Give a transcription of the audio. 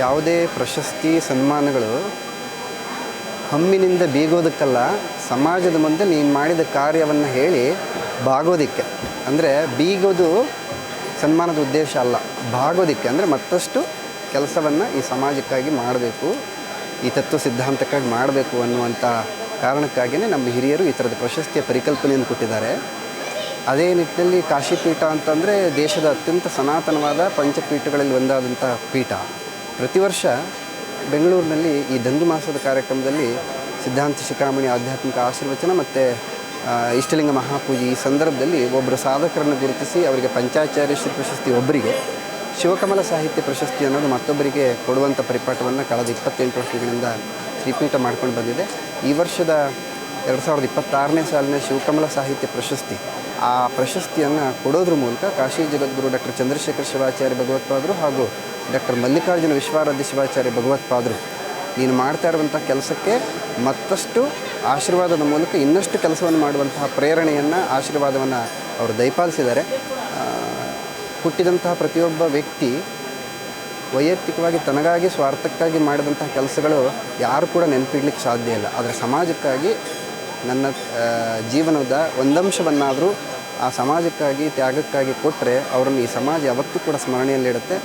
ಯಾವುದೇ ಪ್ರಶಸ್ತಿ ಸನ್ಮಾನಗಳು ಹಮ್ಮಿನಿಂದ ಬೀಗೋದಕ್ಕಲ್ಲ, ಸಮಾಜದ ಮುಂದೆ ನೀನು ಮಾಡಿದ ಕಾರ್ಯವನ್ನು ಹೇಳಿ ಬಾಗೋದಿಕ್ಕೆ. ಅಂದರೆ ಬೀಗೋದು ಸನ್ಮಾನದ ಉದ್ದೇಶ ಅಲ್ಲ, ಬಾಗೋದಿಕ್ಕೆ. ಅಂದರೆ ಮತ್ತಷ್ಟು ಕೆಲಸವನ್ನು ಈ ಸಮಾಜಕ್ಕಾಗಿ ಮಾಡಬೇಕು, ಈ ತತ್ವ ಸಿದ್ಧಾಂತಕ್ಕಾಗಿ ಮಾಡಬೇಕು ಅನ್ನುವಂಥ ಕಾರಣಕ್ಕಾಗಿಯೇ ನಮ್ಮ ಹಿರಿಯರು ಈ ಥರದ ಪ್ರಶಸ್ತಿಯ ಪರಿಕಲ್ಪನೆಯನ್ನು ಕೊಟ್ಟಿದ್ದಾರೆ. ಅದೇ ನಿಟ್ಟಿನಲ್ಲಿ ಕಾಶಿಪೀಠ ಅಂತಂದರೆ ದೇಶದ ಅತ್ಯಂತ ಸನಾತನವಾದ ಪಂಚಪೀಠಗಳಲ್ಲಿ ಒಂದಾದಂಥ ಪೀಠ. ಪ್ರತಿ ವರ್ಷ ಬೆಂಗಳೂರಿನಲ್ಲಿ ಈ ಧನುರ್ಮಾಸದ ಕಾರ್ಯಕ್ರಮದಲ್ಲಿ ಸಿದ್ಧಾಂತ ಶಿಖಾಮಣಿ ಆಧ್ಯಾತ್ಮಿಕ ಆಶೀರ್ವಚನ ಮತ್ತು ಇಷ್ಟಲಿಂಗ ಮಹಾಪೂಜೆ ಈ ಸಂದರ್ಭದಲ್ಲಿ ಒಬ್ಬರು ಸಾಧಕರನ್ನು ಗುರುತಿಸಿ ಅವರಿಗೆ ಪಂಚಾಚಾರ್ಯ ಶ್ರೀ ಪ್ರಶಸ್ತಿ ಒಬ್ಬರಿಗೆ, ಶಿವಕಮಲ ಸಾಹಿತ್ಯ ಪ್ರಶಸ್ತಿ ಅನ್ನೋದು ಮತ್ತೊಬ್ಬರಿಗೆ ಕೊಡುವಂಥ ಪರಿಪಾಠವನ್ನು ಕಳೆದ 28 ವರ್ಷಗಳಿಂದ ಶ್ರೀಪೀಠ ಮಾಡ್ಕೊಂಡು ಬಂದಿದೆ. ಈ ವರ್ಷದ 2026ನೇ ಸಾಲಿನ ಶಿವಕಮಲ ಸಾಹಿತ್ಯ ಪ್ರಶಸ್ತಿ, ಆ ಪ್ರಶಸ್ತಿಯನ್ನು ಕೊಡೋದ್ರ ಮೂಲಕ ಕಾಶಿ ಜಗದ್ಗುರು ಡಾಕ್ಟರ್ ಚಂದ್ರಶೇಖರ ಶಿವಾಚಾರ್ಯ ಭಗವತ್ಪಾದರು ಹಾಗೂ ಡಾಕ್ಟರ್ ಮಲ್ಲಿಕಾರ್ಜುನ ವಿಶ್ವಾರಾಧ್ಯ ಶಿವಾಚಾರ್ಯ ಭಗವತ್ಪಾದರು ನೀನು ಮಾಡ್ತಾ ಇರುವಂಥ ಕೆಲಸಕ್ಕೆ ಮತ್ತಷ್ಟು ಆಶೀರ್ವಾದದ ಮೂಲಕ ಇನ್ನಷ್ಟು ಕೆಲಸವನ್ನು ಮಾಡುವಂತಹ ಪ್ರೇರಣೆಯನ್ನು, ಆಶೀರ್ವಾದವನ್ನು ಅವರು ದಯಪಾಲಿಸಿದ್ದಾರೆ. ಹುಟ್ಟಿದಂತಹ ಪ್ರತಿಯೊಬ್ಬ ವ್ಯಕ್ತಿ ವೈಯಕ್ತಿಕವಾಗಿ ತನಗಾಗಿ ಸ್ವಾರ್ಥಕ್ಕಾಗಿ ಮಾಡಿದಂತಹ ಕೆಲಸಗಳು ಯಾರು ಕೂಡ ನೆನಪಿಡ್ಲಿಕ್ಕೆ ಸಾಧ್ಯ ಇಲ್ಲ. ಆದರೆ ಸಮಾಜಕ್ಕಾಗಿ ನನ್ನ ಜೀವನದ ಒಂದಂಶವನ್ನಾದರೂ ಆ ಸಮಾಜಕ್ಕಾಗಿ ತ್ಯಾಗಕ್ಕಾಗಿ ಕೊಟ್ಟರೆ ಅವರನ್ನು ಈ ಸಮಾಜ ಯಾವತ್ತೂ ಕೂಡ ಸ್ಮರಣೆಯಲ್ಲಿಡುತ್ತೆ.